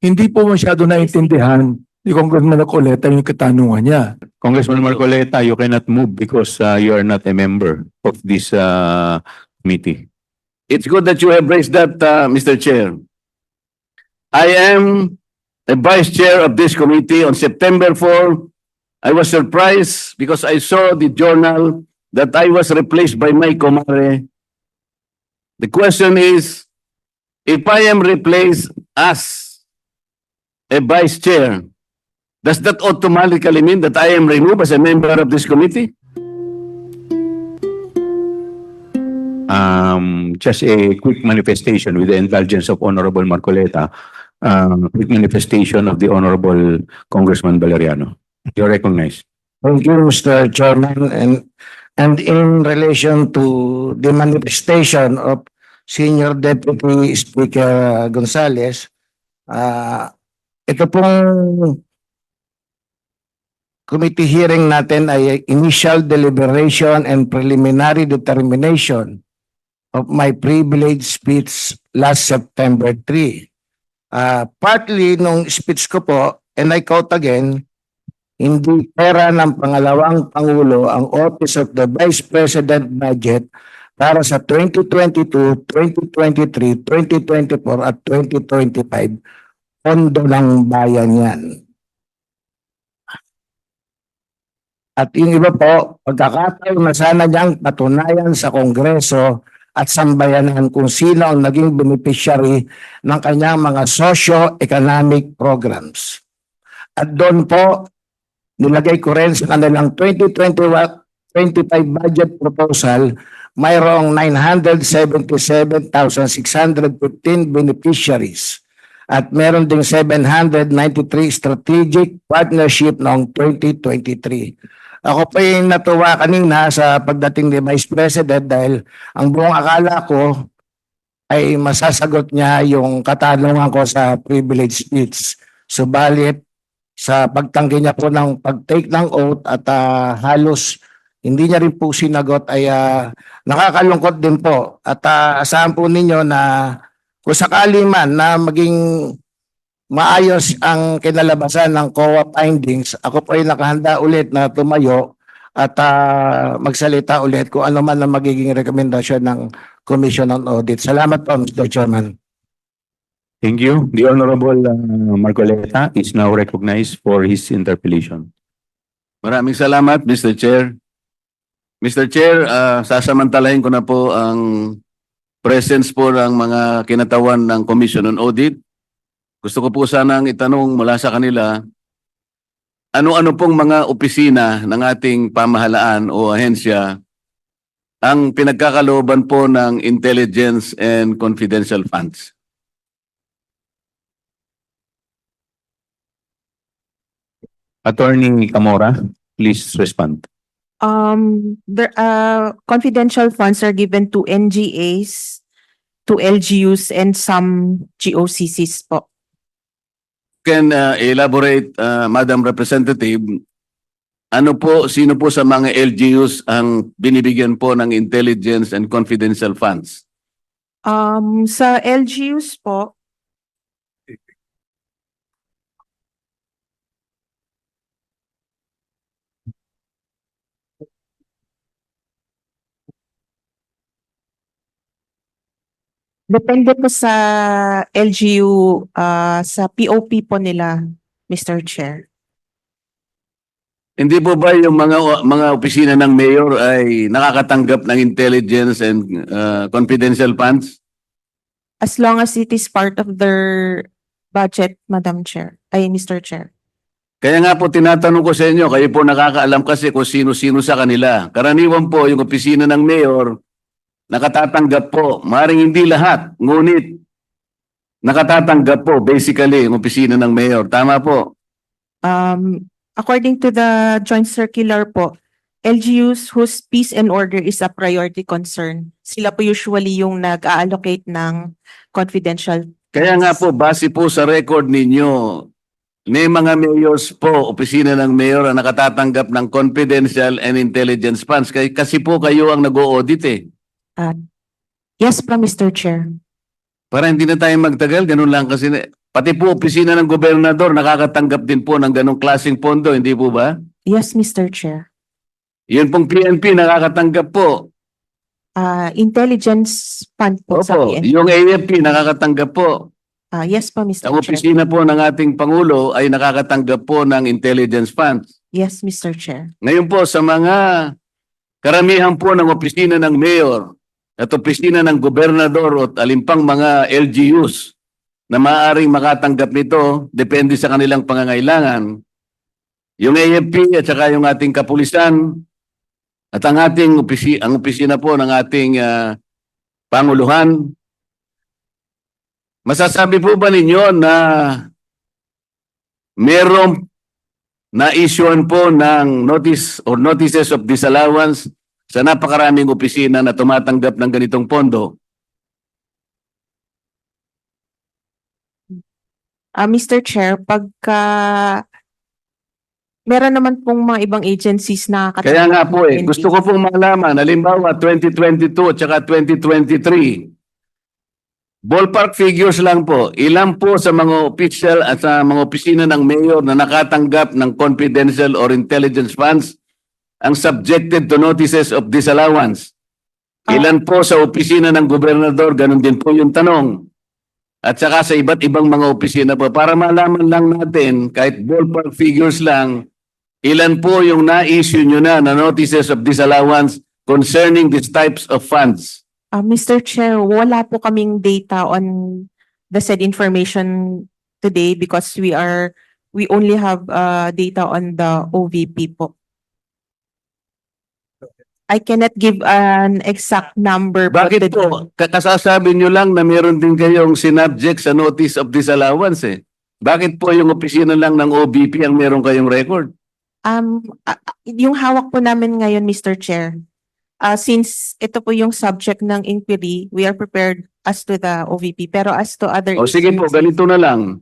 Hindi po masyado naintindihan ni Congressman Marcoleta yung katanungan niya. Congressman Marcoleta, you cannot move because you are not a member of this committee. It's good that you have raised that, Mr. Chair. I am a vice chair of this committee. On September 4, I was surprised because I saw the journal that I was replaced by my comare. The question is, if I am replaced as a vice chair, does that automatically mean that I am removed as a member of this committee? Just a quick manifestation with the indulgence of Honorable Marcoleta, quick manifestation of the Honorable Congressman Valeriano. You're recognized. Thank you, Mr. Chairman. And in relation to the manifestation of Senior Deputy Speaker Gonzales, ito pong committee hearing natin ay initial deliberation and preliminary determination of my privilege speech last September 3. Partly nung speech ko po, and I quote again, hindi pera ng pangalawang Pangulo ang Office of the Vice President Budget para sa 2022, 2023, 2024 at 2025. Pondo ng bayan yan. At yung iba po, pagkakataon na sana niyang patunayan sa Kongreso at sambayanan kung sino ang naging beneficiary ng kanyang mga socio-economic programs. At doon po, nilagay ko rin sa kanilang 2021-25 budget proposal, mayroong 977,615 beneficiaries at meron ding 793 strategic partnership noong 2023. Ako pa yung natuwa kanina sa pagdating ni Vice President dahil ang buong akala ko ay masasagot niya yung katanungan ko sa privilege speech. Subalit, sa pagtanggi niya po ng pag-take ng oath at halos hindi niya rin po sinagot ay nakakalungkot din po. At asahan po ninyo na kung sakali man na maging maayos ang kinalabasan ng COA findings, ako po ay nakahanda ulit na tumayo at magsalita ulit kung ano man ang magiging rekomendasyon ng Commission on Audit. Salamat po, Mr. Chairman. Thank you. The Honorable Marcoleta is now recognized for his interpellation. Maraming salamat, Mr. Chair. Mr. Chair, sasamantalahin ko na po ang presence po ng mga kinatawan ng Commission on Audit. Gusto ko po sanang itanong mula sa kanila, ano-ano pong mga opisina ng ating pamahalaan o ahensya ang pinagkakalooban po ng intelligence and confidential funds? Attorney Camora, please respond. Confidential funds are given to NGAs, to LGUs, and some GOCCs po. Can elaborate, Madam Representative, sino po sa mga LGUs ang binibigyan po ng intelligence and confidential funds? Sa LGUs po, depende po sa LGU, sa POP po nila, Mr. Chair. Hindi po ba yung mga opisina ng mayor ay nakakatanggap ng intelligence and confidential funds? As long as it is part of their budget, Madam Chair, Mr. Chair. Kaya nga po tinatanong ko sa inyo, kayo po nakakaalam kasi kung sino-sino sa kanila. Karaniwan po yung opisina ng mayor, nakatatanggap po, maaaring hindi lahat, ngunit nakatatanggap po basically yung opisina ng mayor. Tama po? According to the joint circular po, LGUs whose peace and order is a priority concern, sila po usually yung nag-allocate ng confidential. Kaya nga po, base po sa record ninyo, may mga mayors po, opisina ng mayor ang nakatatanggap ng confidential and intelligence funds. Kasi po kayo ang nag-o-audit eh. Yes po, Mr. Chair. Para hindi na tayo magtagal, ganun lang kasi Pati po opisina ng gobernador nakakatanggap din po ng ganong klaseng pondo, hindi po ba? Yes, Mr. Chair. Yun pong PNP nakakatanggap po. Intelligence fund po sa Opo, PNP. yung AFP nakakatanggap po. Yes po, Mr. Ang Chair. opisina po ng ating Pangulo ay nakakatanggap po ng intelligence funds. Yes, Mr. Chair. Ngayon po sa mga karamihan po ng opisina ng mayor at opisina ng gobernador at alimpang mga LGUs na maaaring makatanggap nito depende sa kanilang pangangailangan. Yung AFP at saka yung ating kapulisan at ang ating opisina po ng ating Panguluhan. Masasabi po ba ninyo na merong na-issuean po ng notice or notices of disallowance sa napakaraming opisina na tumatanggap ng ganitong pondo? Mr. Chair, pagka meron naman pong mga ibang agencies na Kaya nga po gusto ko pong malaman, halimbawa 2022 at saka 2023, ballpark figures lang po, ilan po sa mga official at sa mga opisina ng mayor na nakatanggap ng confidential or intelligence funds ang subjected to notices of disallowance? Ilan po sa opisina ng gobernador, ganun din po yung tanong. At saka sa iba't ibang mga opisina po, para malaman lang natin, kahit ballpark figures lang, ilan po yung na-issue nyo na notices of disallowance concerning these types of funds? Mr. Chair, wala po kaming data on the said information today because we only have data on the OVP po. I cannot give an exact number. Bakit po? Kasasabi nyo lang na meron din kayong sinubject sa notice of disallowance eh. Bakit po yung opisina lang ng OVP ang meron kayong record? Yung hawak po namin ngayon, Mr. Chair, since ito po yung subject ng inquiry, we are prepared as to the OVP. Pero as to other O sige po, agencies- ganito na lang.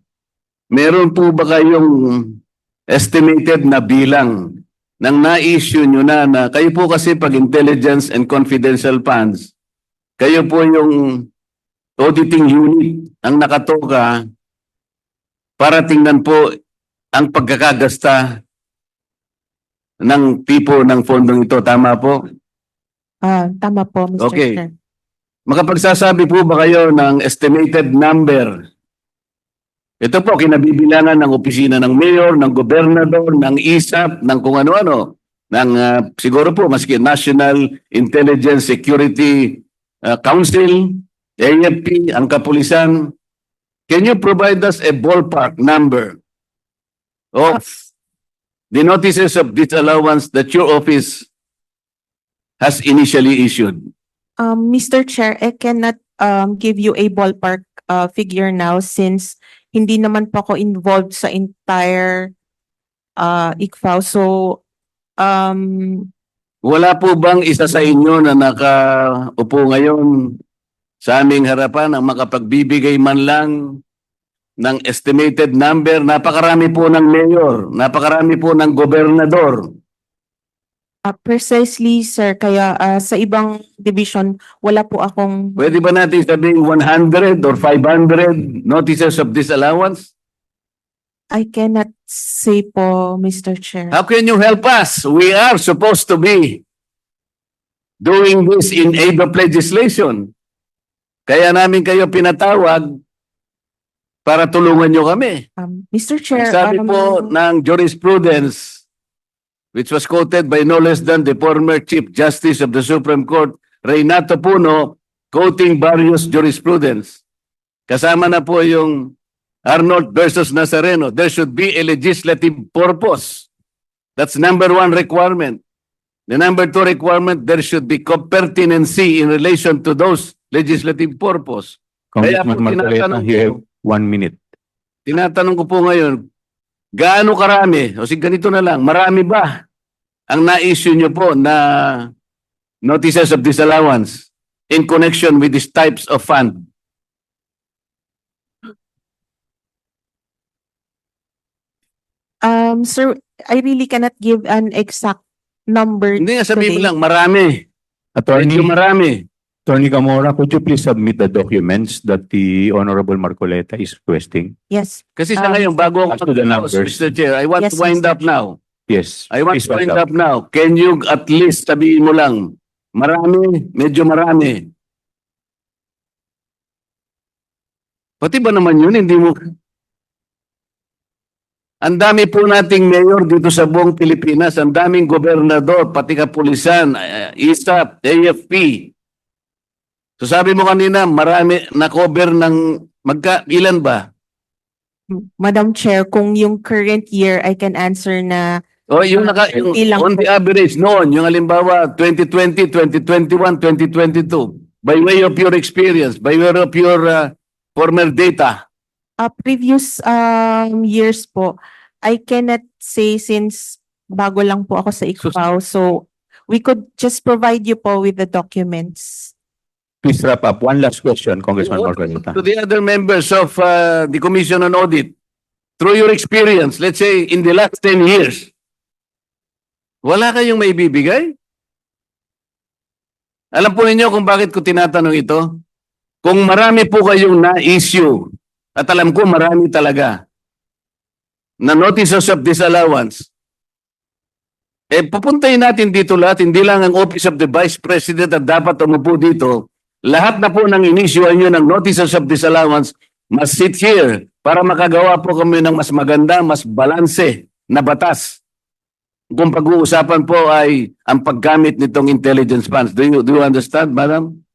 Meron po ba kayong estimated na bilang ng na-issue nyo na kayo po kasi pag intelligence and confidential funds, kayo po yung auditing unit ang nakatoka para tingnan po ang pagkakagasta ng tipo ng fondong ito. Tama po? Tama po, Mr. Okay. Chair. Makapagsasabi po ba kayo ng estimated number? Ito po, kinabibilangan ng opisina ng mayor, ng gobernador, ng ISAP, ng kung ano-ano. Ng siguro po, maski National Intelligence Security Council, AFP, ang kapulisan. Can you provide us a ballpark number of the notices of disallowance that your office has initially issued? Mr. Chair, I cannot give you a ballpark figure now since hindi naman po ako involved sa entire ICFAO. So, Wala po bang isa sa inyo na nakaupo ngayon sa aming harapan ang makapagbibigay man lang ng estimated number? Napakarami po ng mayor, napakarami po ng gobernador. precisely, sir, kaya sa ibang division, wala po akong... Pwede ba natin sabihin 100 or 500 notices of disallowance? I cannot say po, Mr. Chair. How can you help us? We are supposed to be doing this in aid of legislation. Kaya namin kayo pinatawag para tulungan nyo kami. Mr. Chair, Sabi po ng jurisprudence, which was quoted by no less than the former Chief Justice of the Supreme Court, Reynato Puno, quoting various jurisprudence. Kasama na po yung Arnold versus Nazareno. There should be a legislative purpose. That's number one requirement. The number two requirement, there should be pertinency in relation to those legislative purpose. Kaya po Congressman Marcoleta, tinatanong you have ko- 1 minute. Tinatanong ko po ngayon, gaano karami, o sige ganito na lang, marami ba ang na-issue nyo po na notices of disallowance in connection with these types of fund? Sir, I really cannot give an exact number Hindi nga sabihin mo today. lang, marami. Attorney, Medyo marami. Attorney Camora, could you please submit the documents that the Honorable Marcoleta is requesting? Yes. Kasi sa ngayon, bago As to the mag-close, numbers. Mr. Chair, I want Yes, to wind Mr. up now. Yes. I want please to wind wind up now. Can you at least sabihin mo lang, marami, medyo marami. Pati ba naman yun, hindi mo... Ang dami po nating mayor dito sa buong Pilipinas, ang daming gobernador, pati kapulisan, ISAP, AFP. So sabi mo kanina, marami na-cover ng ilan ba? Madam Chair, kung yung current year, I can answer na O yung Ilang on the average noon, yung halimbawa 2020, 2021, 2022, by way of your experience, by way of your former data. previous years po, I cannot say since bago lang po ako sa ICFAO. So we could just provide you po with the documents. Please wrap up. One last question, Congressman Marcoleta. To the other members of the Commission on Audit, through your experience, let's say in the last 10 years, wala kayong may bibigay? Alam po ninyo kung bakit ko tinatanong ito? Kung marami po kayong na-issue, at alam ko marami talaga, na notices of disallowance, pupuntahin natin dito lahat, hindi lang ang Office of the Vice President at dapat umupo dito. Lahat na po ng inisyuhan nyo ng notices of disallowance must sit here para makagawa po kami ng mas maganda, mas balanse na batas. Kung pag-uusapan po ay ang paggamit nitong intelligence funds. Do you understand, Madam?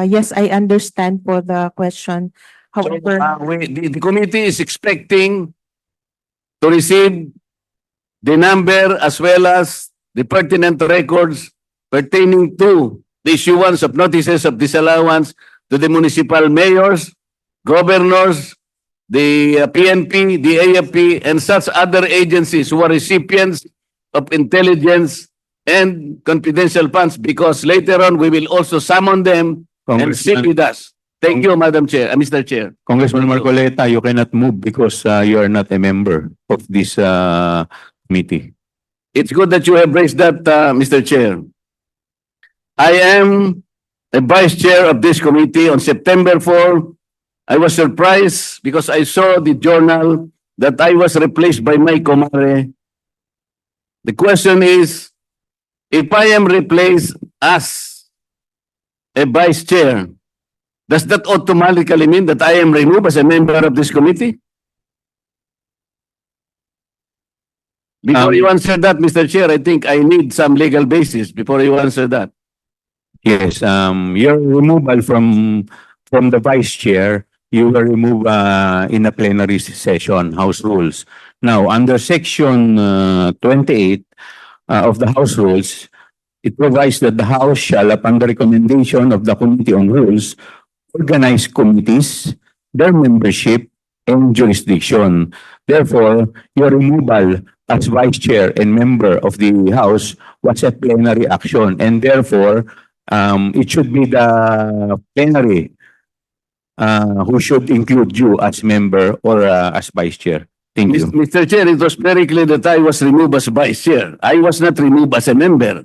Yes, I understand po the question. However, The committee is expecting to receive the number as well as the pertinent records pertaining to the issuance of notices of disallowance to the municipal mayors, governors, the PNP, the AFP, and such other agencies who are recipients of intelligence and confidential funds, because later on we will also summon them and sit Congressman, with us. Thank you, Madam Chair, Mr. Chair. Congressman Marcoleta, you cannot move because you are not a member of this committee. It's good that you have raised that, Mr. Chair. I am a vice chair of this committee. On September 4, I was surprised because I saw the journal that I was replaced by my comare. The question is, if I am replaced as a vice chair, does that automatically mean that I am removed as a member of this committee? Before you answer that, Mr. Chair, I think I need some legal basis before you answer that. Yes, your removal from the vice chair, you were removed in a plenary session, House Rules. Now, under section 28 of the House Rules, it provides that the House shall, upon the recommendation of the Committee on Rules, organize committees, their membership, and jurisdiction. Therefore, your removal as vice chair and member of the House was a plenary action, and therefore, it should be the plenary who should include you as member or as vice chair. Thank you. Mr. Chair, it was very clear that I was removed as vice chair. I was not removed as a member.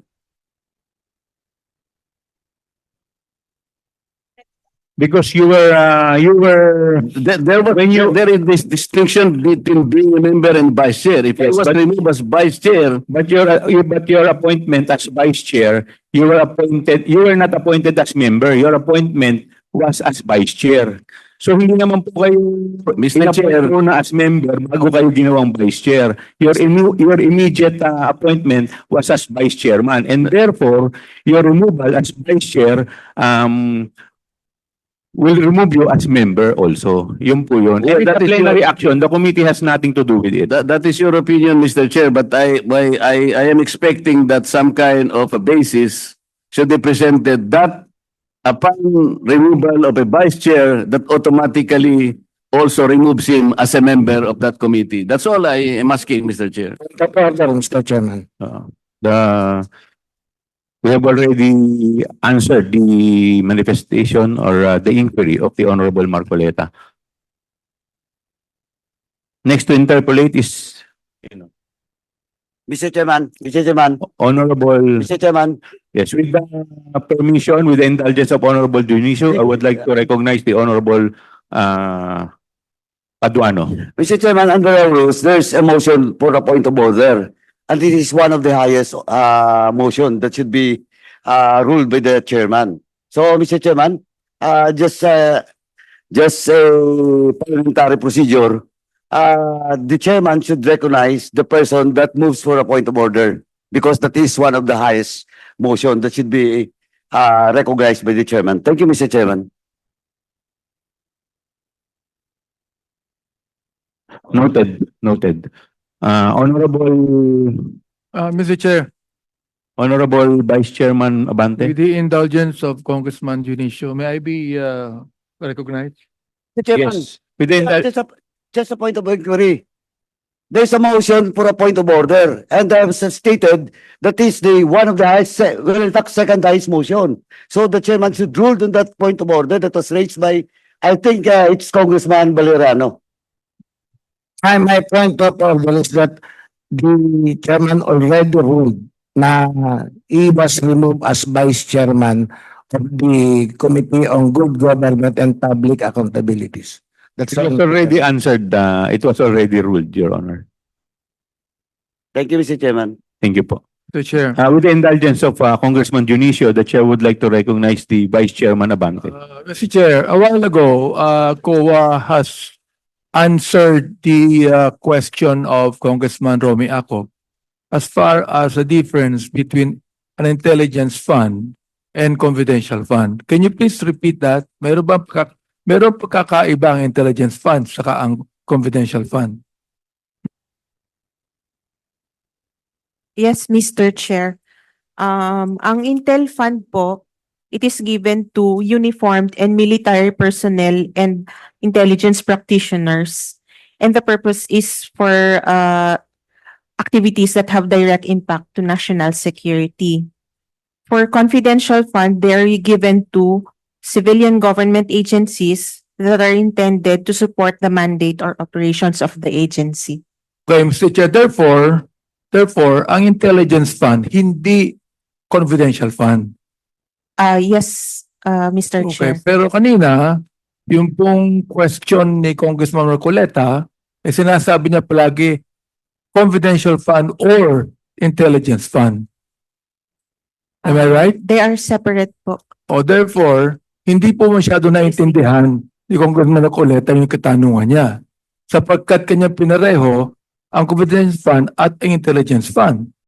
Because you were There is this distinction between being a member and vice chair. If I Yes, was but- removed as vice chair, but your appointment as vice chair, you were not appointed as member. Your appointment was as vice chair. So hindi naman po kayo Mr. Chair. po na as member bago kayo ginawang vice chair. Your immediate appointment was as vice chairman, and therefore your removal as vice chair will remove you as member also. Yun po yun. Yeah, If it's that a is plenary your- action, the committee has nothing to do with it. that is your opinion, Mr. Chair, but I am expecting that some kind of a basis should be presented that upon removal of a vice chair, that automatically also removes him as a member of that committee. That's all I am asking, Mr. Chair. Order, Mr. Chairman. We have already answered the manifestation or the inquiry of the Honorable Marcoleta. Next to interpolate is Mr. Chairman, Honorable Mr. Chairman, Yes, with the permission, with the indulgence of Honorable Dionisio, I would like to recognize the Honorable Paduano. Mr. Chairman, under our rules, there's a motion for a point of order. And this is one of the highest motion that should be ruled by the chairman. So, Mr. Chairman, just a parliamentary procedure. The chairman should recognize the person that moves for a point of order because that is one of the highest motion that should be recognized by the chairman. Thank you, Mr. Chairman. Noted, noted. Mr. Chair, Honorable Vice Chairman Abante. with the indulgence of Congressman Junicio, may I be recognized? Mr. Chairman, Yes, with the indul- just a point of inquiry. There's a motion for a point of order, and I have stated that is the one of the highest, well, in fact, second highest motion. So the chairman should rule on that point of order that was raised by, I think, it's Congressman Valeriano. My point of order is that the chairman already ruled na he was removed as vice chairman of the Committee on Good Government and Public Accountabilities. That's It was already answered, it was already ruled, Your Honor. Thank you, Mr. Chairman. Thank you po. Mr. Chair, With the indulgence of Congressman Dionisio, the chair would like to recognize the Vice Chairman Abante. Mr. Chair, a while ago, COA has answered the question of Congressman Romy Ako as far as the difference between an intelligence fund and confidential fund. Can you please repeat that? Meron ba kakaiba ang intelligence fund saka ang confidential fund? Yes, Mr. Chair. Ang Intel Fund po, it is given to uniformed and military personnel and intelligence practitioners. And the purpose is for activities that have direct impact to national security. For confidential fund, they are given to civilian government agencies that are intended to support the mandate or operations of the agency. Okay, Mr. Chair, therefore, ang intelligence fund, hindi confidential fund. Yes, Mr. Okay, Chair. pero kanina, yung pong question ni Congressman Marcoleta, sinasabi niya palagi confidential fund or intelligence fund. Am I right? They are separate po. O therefore, hindi po masyado naintindihan ni Congressman Marcoleta yung katanungan niya. Sapagkat kanya pinareho ang confidential fund at ang intelligence fund.